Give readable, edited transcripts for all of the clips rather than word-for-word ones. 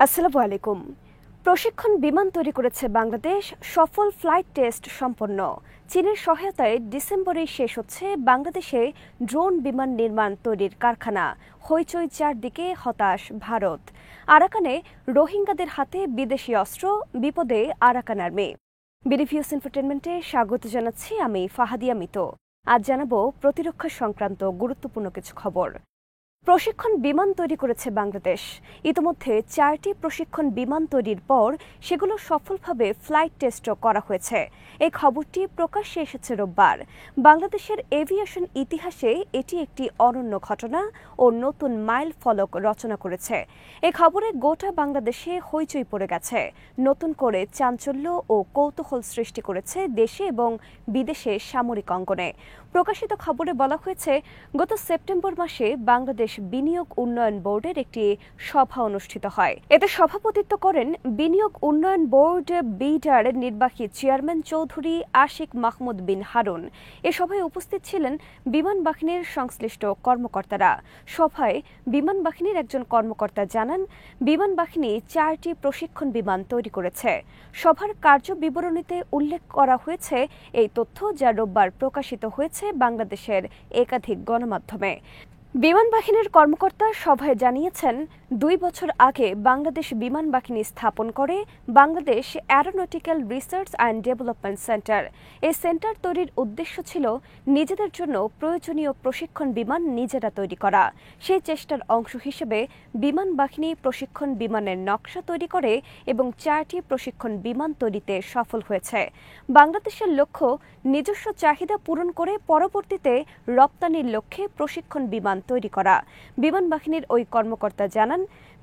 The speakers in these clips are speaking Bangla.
আসসালামু আলাইকুম। প্রশিক্ষণ বিমান তৈরি করেছে বাংলাদেশ, সফল ফ্লাইট টেস্ট সম্পন্ন। চীনের সহায়তায় ডিসেম্বরেই শেষ হচ্ছে বাংলাদেশে ড্রোন বিমান নির্মাণ তৈরির কারখানা। হইচই চারদিকে, হতাশ ভারত। আরাকানে রোহিঙ্গাদের হাতে বিদেশি অস্ত্র, বিপদে আরাকান আর্মি। বিডিভিউস ইনফোটেনমেন্টে স্বাগত জানাচ্ছি আমি ফাহাদিয়া মিতো। আজ জানাবো প্রতিরক্ষা সংক্রান্ত গুরুত্বপূর্ণ কিছু খবর। প্রশিক্ষণ বিমান তৈরি করেছে বাংলাদেশ। ইতিমধ্যে 4টি প্রশিক্ষণ বিমান তৈরির পর সেগুলো সফলভাবে ফ্লাইট টেস্টও করা হয়েছে। এই খবরটি প্রকাশ্যে এসেছে রোববার। বাংলাদেশের এভিয়েশন ইতিহাসে এটি একটি অনন্য ঘটনা ও নতুন মাইল ফলক রচনা করেছে। এই খবরে গোটা বাংলাদেশে হইচই পড়ে গেছে। নতুন করে চাঞ্চল্য ও কৌতূহল সৃষ্টি করেছে দেশে এবং বিদেশে সামরিক অঙ্গনে। প্রকাশিত খবরে বলা হয়েছে, গত সেপ্টেম্বর মাসে বাংলাদেশ বিনিয়োগ উন্নয়ন বোর্ডের একটি সভা অনুষ্ঠিত হয়। এতে সভাপতিত্ব করেন বিনিয়োগ উন্নয়ন বোর্ড বিডার নির্বাহী চেয়ারম্যান চৌধুরী আশিক মাহমুদ বিন হারুন। এ সভায় উপস্থিত ছিলেন বিমান বাহিনীর সংশ্লিষ্ট কর্মকর্তারা। সভায় বিমান বাহিনীর একজন কর্মকর্তা জানান, বিমান বাহিনী 4টি প্রশিক্ষণ বিমান তৈরি করেছে। সভার কার্য বিবরণীতে উল্লেখ করা হয়েছে এই তথ্য, যা রোববার প্রকাশিত হয়েছে বাংলাদেশের একাধিক গণমাধ্যমে। বিমান বাহিনীর কর্মকর্তা সভায় জানিয়েছেন, 2 বছর আগে বাংলাদেশ বিমান বাহিনী স্থাপন করে Bangladesh aeronautical research and development centre. এই সেন্টার তৈরির উদ্দেশ্য ছিল নিজেদের জন্য প্রয়োজনীয় প্রশিক্ষণ বিমান নিজেরা তৈরি করা। সেই চেষ্টার অংশ হিসেবে বিমান বাহিনী প্রশিক্ষণ বিমানের নকশা তৈরি করে এবং 4টি প্রশিক্ষণ বিমান তৈরিতে সফল হয়েছে। বাংলাদেশের লক্ষ্য নিজস্ব চাহিদা পূরণ করে পরবর্তীতে রপ্তানির লক্ষ্যে প্রশিক্ষণ বিমান তৈরি করা। বিমান বাহিনীর ওই কর্মকর্তা জানান,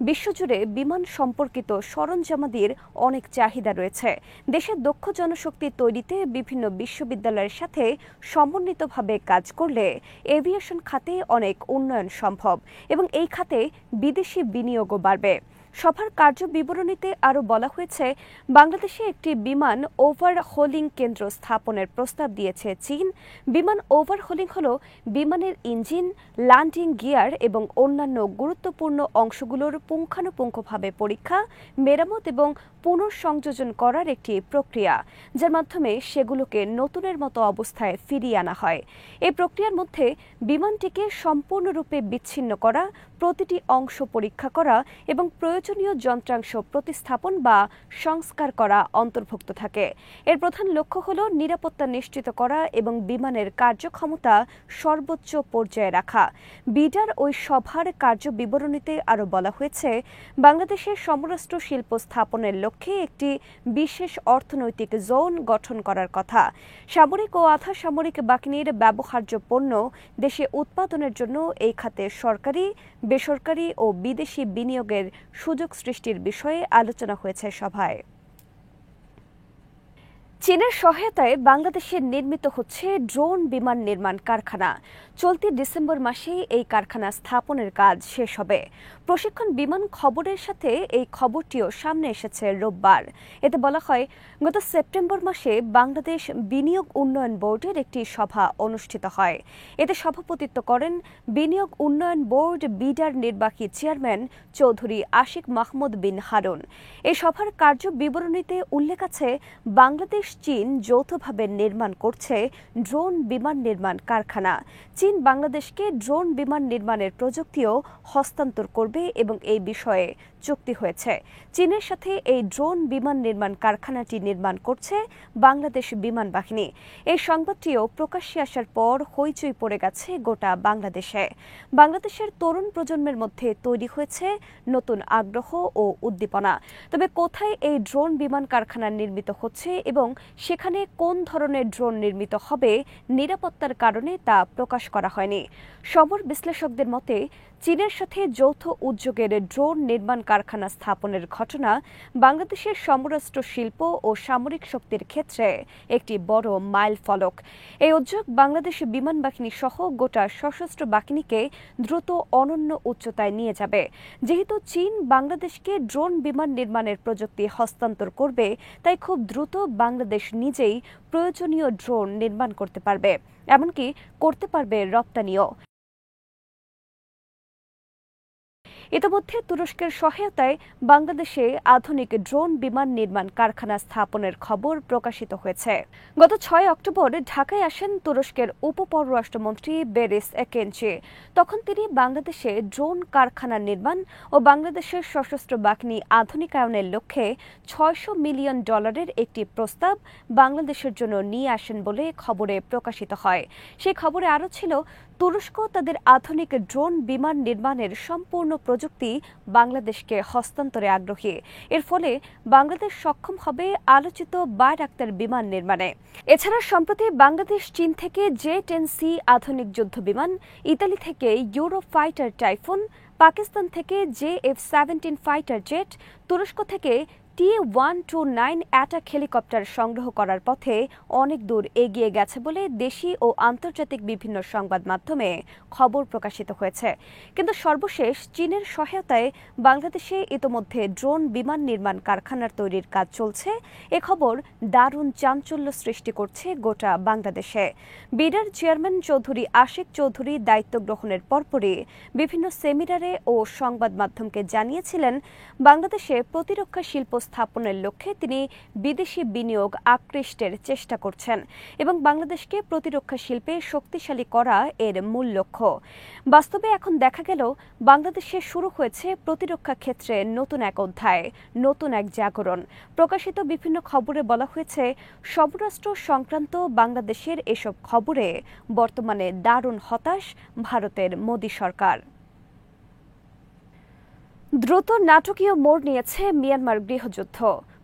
বিশ্বজুড়ে বিমান সম্পর্কিত সরঞ্জামাদির অনেক চাহিদা রয়েছে। দেশের দক্ষ জনশক্তি তৈরিতে বিভিন্ন বিশ্ববিদ্যালয়ের সাথে সমন্বিতভাবে কাজ করলে এভিয়েশন খাতে অনেক উন্নয়ন সম্ভব এবং এই খাতে বিদেশি বিনিয়োগও বাড়বে। সভার কার্য বিবরণীতে আরও বলা হয়েছে, বাংলাদেশে একটি বিমান ওভারহোলিং কেন্দ্র স্থাপনের প্রস্তাব দিয়েছে চীন। বিমান ওভারহোলিং হল বিমানের ইঞ্জিন, ল্যান্ডিং গিয়ার এবং অন্যান্য গুরুত্বপূর্ণ অংশগুলোর পুঙ্খানুপুঙ্খভাবে পরীক্ষা, মেরামত এবং পুনঃসংযোজন করার একটি প্রক্রিয়া, যার মাধ্যমে সেগুলোকে নতুনের মতো অবস্থায় ফিরিয়ে আনা হয়। এই প্রক্রিয়ার মধ্যে বিমানটিকে সম্পূর্ণরূপে বিচ্ছিন্ন করা, প্রতিটি অংশ পরীক্ষা করা এবং প্রয়োজনীয় যন্ত্রাংশ প্রতিস্থাপন বা সংস্কার করা অন্তর্ভুক্ত থাকে। এর প্রধান লক্ষ্য হল নিরাপত্তা নিশ্চিত করা এবং বিমানের কার্যক্ষমতা সর্বোচ্চ পর্যায়ে রাখা। বিডার ওই সভার কার্য বিবরণীতে আরও বলা হয়েছে, বাংলাদেশের সমরাস্ত্র শিল্প স্থাপনের লক্ষ্যে একটি বিশেষ অর্থনৈতিক জোন গঠন করার কথা। সামরিক ও আধা সামরিক বাহিনীর ব্যবহার্য পণ্য দেশে উৎপাদনের জন্য এই খাতে সরকারি, বেসরকারি ও বিদেশি বিনিয়োগের সুযোগ সৃষ্টির বিষয়ে আলোচনা হয়েছে সভায়। চীনের সহায়তায় বাংলাদেশে নির্মিত হচ্ছে ড্রোন বিমান নির্মাণ কারখানা। চলতি ডিসেম্বর মাসে এই কারখানা স্থাপনের কাজ শেষ হবে। প্রশিক্ষণ বিমান খবরের সাথে এই খবরটিও সামনে এসেছে রোববার। এতে বলা হয়, গত সেপ্টেম্বর মাসে বাংলাদেশ বিনিয়োগ উন্নয়ন বোর্ডের একটি সভা অনুষ্ঠিত হয়। এতে সভাপতিত্ব করেন বিনিয়োগ উন্নয়ন বোর্ড বিডার নির্বাহী চেয়ারম্যান চৌধুরী আশিক মাহমুদ বিন হারুন। এই সভার কার্য বিবরণীতে উল্লেখ আছে, বাংলাদেশ চীন যৌথভাবে নির্মাণ করছে ড্রোন বিমান নির্মাণ কারখানা। চীন বাংলাদেশকে ড্রোন বিমান নির্মাণের প্রযুক্তিও হস্তান্তর করবে এবং এই বিষয়ে চুক্তি হয়েছে। চীনের সাথে এই ড্রোন বিমান নির্মাণ কারখানাটি নির্মাণ করছে বাংলাদেশ বিমান বাহিনী। এই সংবাদটিও প্রকাশ্যে আসার পর হইচই পড়ে গেছে গোটা বাংলাদেশে। বাংলাদেশের তরুণ প্রজন্মের মধ্যে তৈরি হয়েছে নতুন আগ্রহ ও উদ্দীপনা। তবে কোথায় এই ড্রোন বিমান কারখানা নির্মিত হচ্ছে এবং সেখানে কোন ধরনের ড্রোন নির্মিত হবে, নিরাপত্তার কারণে তা প্রকাশ করা হয়নি। সমর বিশ্লেষকদের মতে, চীনের সাথে যৌথ উদ্যোগের ড্রোন নির্মাণ কারখানা স্থাপনের ঘটনা বাংলাদেশের সমরাস্ত্র শিল্প ও সামরিক শক্তির ক্ষেত্রে একটি বড় মাইল ফলক। এই উদ্যোগ বাংলাদেশ বিমান বাহিনী সহ গোটা সশস্ত্র বাহিনীকে দ্রুত অনন্য উচ্চতায় নিয়ে যাবে। যেহেতু চীন বাংলাদেশকে ড্রোন বিমান নির্মাণের প্রযুক্তি হস্তান্তর করবে, তাই খুব দ্রুত বাংলাদেশ নিজেই প্রয়োজনীয় ড্রোন নির্মাণ করতে পারবে, এমনকি করতে পারবে রপ্তানিও। ইতিমধ্যে তুরস্কের সহায়তায় বাংলাদেশে আধুনিক ড্রোন বিমান নির্মাণ কারখানা স্থাপনের খবর প্রকাশিত হয়েছে। গত 6 অক্টোবর ঢাকায় আসেন তুরস্কের উপপররাষ্ট্রমন্ত্রী বেরিস একেঞ্চি। তখন তিনি বাংলাদেশে ড্রোন কারখানা নির্মাণ ও বাংলাদেশের সশস্ত্র বাহিনী আধুনিকায়নের লক্ষ্যে $600 মিলিয়ন একটি প্রস্তাব বাংলাদেশের জন্য নিয়ে আসেন বলে খবরে প্রকাশিত হয়। সেই খবরে আরও ছিল, তুরস্ক তাদের আধুনিক ড্রোন বিমান নির্মাণের সম্পূর্ণ প্রযুক্তি বাংলাদেশকে হস্তান্তরে আগ্রহী। এর ফলে বাংলাদেশ সক্ষম হবে আলোচিত বায়রাক্তার বিমান নির্মাণে। এছাড়া সম্প্রতি বাংলাদেশ চীন থেকে J-10C আধুনিক যুদ্ধ বিমান, ইতালি থেকে ইউরোফাইটার টাইফুন, পাকিস্তান থেকে JF-17 ফাইটার জেট, তুরস্ক থেকে T-129 অ্যাটাক হেলিকপ্টার সংগ্রহ করার পথে অনেক দূর এগিয়ে গেছে বলে দেশি ও আন্তর্জাতিক বিভিন্ন সংবাদ মাধ্যমে খবর প্রকাশিত হয়েছে। কিন্তু সর্বশেষ চীনের সহায়তায় বাংলাদেশে ইতোমধ্যে ড্রোন বিমান নির্মাণ কারখানার তৈরির কাজ চলছে। এ খবর দারুণ চাঞ্চল্য সৃষ্টি করছে গোটা বাংলাদেশে। বিডার চেয়ারম্যান চৌধুরী আশিক চৌধুরী দায়িত্ব গ্রহণের পরপরই বিভিন্ন সেমিনারে ও সংবাদ মাধ্যমকে জানিয়েছিলেন, বাংলাদেশে প্রতিরক্ষা শিল্প স্থাপনের লক্ষ্যে তিনি বিদেশি বিনিয়োগ আকৃষ্টের চেষ্টা করছেন এবং বাংলাদেশকে প্রতিরক্ষা শিল্পে শক্তিশালী করা এর মূল লক্ষ্য। বাস্তবে এখন দেখা গেল, বাংলাদেশে শুরু হয়েছে প্রতিরক্ষা ক্ষেত্রে নতুন এক অধ্যায়, নতুন এক জাগরণ। প্রকাশিত বিভিন্ন খবরে বলা হয়েছে, সমরাস্ত্র সংক্রান্ত বাংলাদেশের এসব খবরে বর্তমানে দারুণ হতাশ ভারতের মোদী সরকার। দ্রুত নাটকীয় মোড় নিয়েছে মিয়ানমার গৃহযুদ্ধ।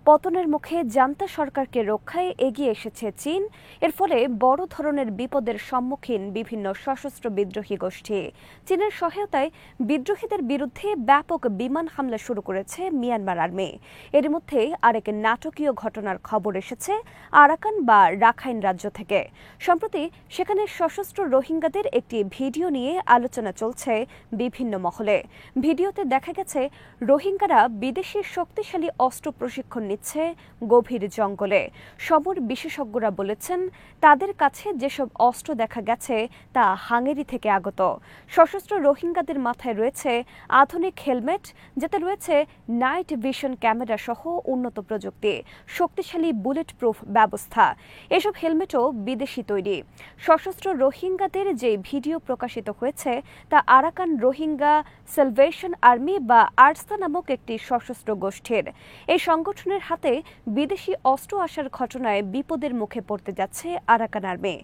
পতনের মুখে জান্তা সরকারকে রক্ষায় এগিয়ে এসেছে চীন। এর ফলে বড় ধরনের বিপদের সম্মুখীন বিভিন্ন সশস্ত্র বিদ্রোহী গোষ্ঠী। চীনের সহায়তায় বিদ্রোহীদের বিরুদ্ধে ব্যাপক বিমান হামলা শুরু করেছে মিয়ানমার আর্মি। এর মধ্যে আরেক নাটকীয় ঘটনার খবর এসেছে আরাকান বা রাখাইন রাজ্য থেকে। সম্প্রতি সেখানে সশস্ত্র রোহিঙ্গাদের একটি ভিডিও নিয়ে আলোচনা চলছে বিভিন্ন মহলে। ভিডিওতে দেখা গেছে, রোহিঙ্গারা বিদেশি শক্তিশালী অস্ত্র প্রশিক্ষণ নিচ্ছে গভীর জঙ্গলে। সমর বিশেষজ্ঞরা বলেছেন, তাদের কাছে যেসব অস্ত্র দেখা গেছে তা হাঙ্গেরি থেকে আগত। সশস্ত্র রোহিঙ্গাদের মাথায় রয়েছে আধুনিক হেলমেট, যাতে রয়েছে নাইট ভিশন ক্যামেরা সহ উন্নত প্রযুক্তি, শক্তিশালী বুলেট প্রুফ ব্যবস্থা। এসব হেলমেটও বিদেশি তৈরি। সশস্ত্র রোহিঙ্গাদের যে ভিডিও প্রকাশিত হয়েছে তা আরাকান রোহিঙ্গা সালভেশন আর্মি বা আরসা নামক একটি সশস্ত্র গোষ্ঠীর। এই সংগঠনের হাতে বিদেশি অস্ত্র আসার ঘটনায় বিপদের মুখে পড়তে যাচ্ছে আরাকান আর্মি।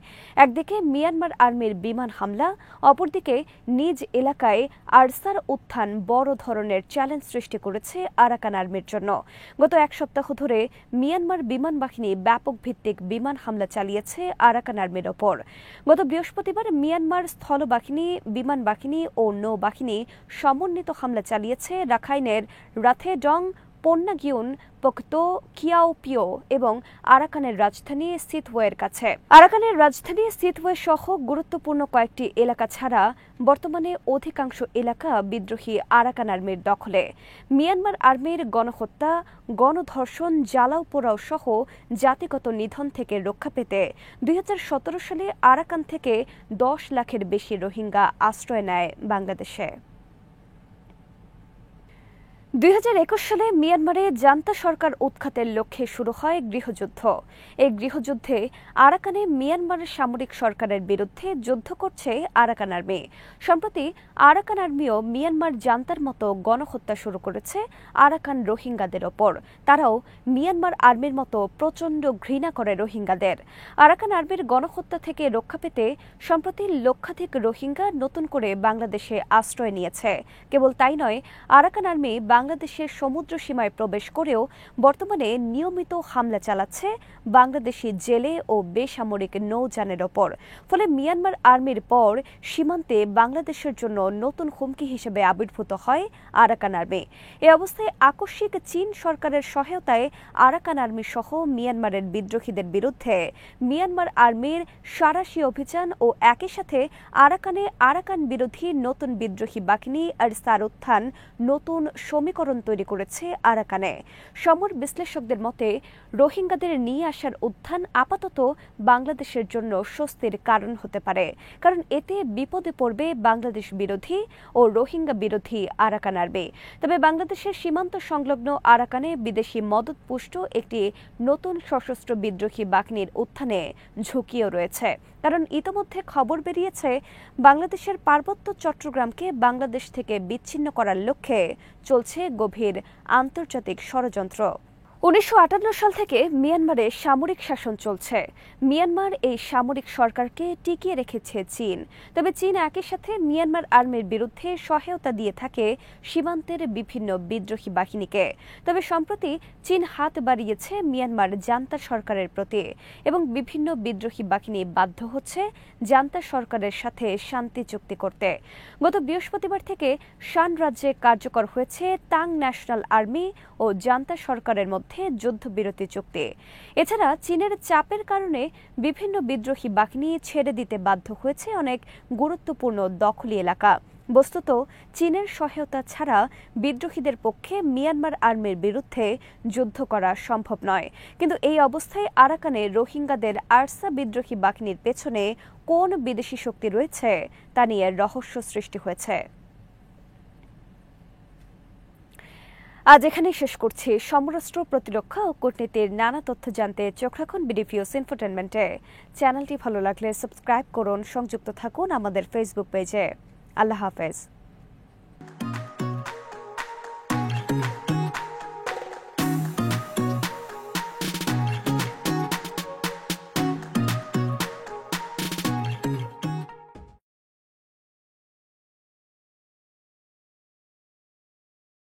একদিকে মিয়ানমার আর্মির বিমান হামলা, অপরদিকে নিজ এলাকায় আরসার উত্থান বড় ধরনের চ্যালেঞ্জ সৃষ্টি করেছে আরাকান আর্মির জন্য। গত এক সপ্তাহ ধরে মিয়ানমার বিমান বাহিনী ব্যাপক ভিত্তিক বিমান হামলা চালিয়েছে আরাকান আর্মির ওপর। গত বৃহস্পতিবার মিয়ানমার স্থলবাহিনী, বিমান বাহিনী ও নৌবাহিনী সমন্বিত হামলা চালিয়েছে রাখাইনের রাথেডং, পন্নাগিউন, পোক্তো, কিয়াওপিও এবং আরাকানের রাজধানী সিথওয়ের কাছে। আরাকানের রাজধানী সিথওয়ে সহ গুরুত্বপূর্ণ কয়েকটি এলাকা ছাড়া বর্তমানে অধিকাংশ এলাকা বিদ্রোহী আরাকান আর্মির দখলে। মিয়ানমার আর্মির গণহত্যা, গণধর্ষণ, জ্বালাও পোড়াও সহ জাতিগত নিধন থেকে রক্ষা পেতে 2017 সালে আরাকান থেকে 10 লাখের বেশি রোহিঙ্গা আশ্রয় নেয় বাংলাদেশে। 2021 সালে মিয়ানমারে জান্তা সরকার উৎখাতের লক্ষ্যে শুরু হয় গৃহযুদ্ধ। এই গৃহযুদ্ধে আরাকানে মিয়ানমারের সামরিক সরকারের বিরুদ্ধে যুদ্ধ করছে আরাকান আর্মি। সম্প্রতি আরাকান আর্মিও মিয়ানমার জান্তার মতো গণহত্যা শুরু করেছে আরাকান রোহিঙ্গাদের ওপর। তারাও মিয়ানমার আর্মির মতো প্রচণ্ড ঘৃণা করে রোহিঙ্গাদের। আরাকান আর্মির গণহত্যা থেকে রক্ষা পেতে সম্প্রতি লক্ষাধিক রোহিঙ্গা নতুন করে বাংলাদেশে আশ্রয় নিয়েছে। কেবল তাই নয়, আরাকান আর্মি বাংলাদেশের সমুদ্র সীমায় প্রবেশ করেও বর্তমানে নিয়মিত হামলা চালাচ্ছে বাংলাদেশি জেলে ও বেসামরিক নৌযানের ওপর। ফলে মিয়ানমার আর্মির পর সীমান্তে বাংলাদেশের জন্য নতুন হুমকি হিসেবে আবির্ভূত হয় আরাকান আর্মি। এ অবস্থায় আকস্মিক চীন সরকারের সহায়তায় আরাকান আর্মি সহ মিয়ানমারের বিদ্রোহীদের বিরুদ্ধে মিয়ানমার আর্মির সাঁড়াশি অভিযান ও একই সাথে আরাকানে আরাকান বিরোধী নতুন বিদ্রোহী বাহিনী আরসার উত্থান নতুন সমীকরণ সমীকরণ তৈরি করেছে আরাকানে। সমর বিশ্লেষকদের মতে রোহিঙ্গাদের নিয়ে আসার উত্থান আপাতত বাংলাদেশের জন্য স্বস্তির কারণ হতে পারে, কারণ এতে বিপদে পড়বে বাংলাদেশ বিরোধী ও রোহিঙ্গা বিরোধী আরাকান আর্মি। তবে বাংলাদেশের সীমান্ত সংলগ্ন আরাকানে বিদেশি মদতপুষ্ট একটি নতুন সশস্ত্র বিদ্রোহী বাহিনীর উত্থানে ঝুঁকিও রয়েছে, কারণ ইতোমধ্যে খবর বেরিয়েছে বাংলাদেশের পার্বত্য চট্টগ্রামকে বাংলাদেশ থেকে বিচ্ছিন্ন করার লক্ষ্যে চলছে গভীর আন্তর্জাতিক ষড়যন্ত্র। 1958 সাল থেকে মিয়ানমারে সামরিক শাসন চলছে। মিয়ানমার এই সামরিক সরকারকে টিকিয়ে রেখেছে চীন। তবে চীন একই সাথে মিয়ানমার আর্মির বিরুদ্ধে সহায়তা দিয়ে থাকে সীমান্তের বিভিন্ন বিদ্রোহী বাহিনীকে। তবে সম্প্রতি চীন হাত বাড়িয়েছে মিয়ানমার জান্তা সরকারের প্রতি এবং বিভিন্ন বিদ্রোহী বাহিনী বাধ্য হচ্ছে জান্তা সরকারের সাথে শান্তি চুক্তি করতে। গত বৃহস্পতিবার থেকে শান রাজ্যে কার্যকর হয়েছে তাং ন্যাশনাল আর্মি ও জান্তা সরকারের মধ্যে যুদ্ধবিরতি চুক্তি। এছাড়া চীনের চাপের কারণে বিভিন্ন বিদ্রোহী বাহিনী ছেড়ে দিতে বাধ্য হয়েছে অনেক গুরুত্বপূর্ণ দখলি এলাকা। বস্তুত চীনের সহায়তা ছাড়া বিদ্রোহীদের পক্ষে মিয়ানমার আর্মির বিরুদ্ধে যুদ্ধ করা সম্ভব নয়। কিন্তু এই অবস্থায় আরাকানে রোহিঙ্গাদের আরসা বিদ্রোহী বাহিনীর পেছনে কোন বিদেশি শক্তি রয়েছে তা নিয়ে রহস্য সৃষ্টি হয়েছে। আজ এখানেই শেষ করছি। সমরাষ্ট্র, প্রতিরক্ষা ও কূটনীতির নানা তথ্য জানতে চোখ রাখুন বিডিপিওস ইনফোটেনমেন্টে। চ্যানেলটি ভালো লাগলে সাবস্ক্রাইব করুন, সংযুক্ত থাকুন আমাদের ফেসবুক পেজে। আল্লাহ হাফেজ।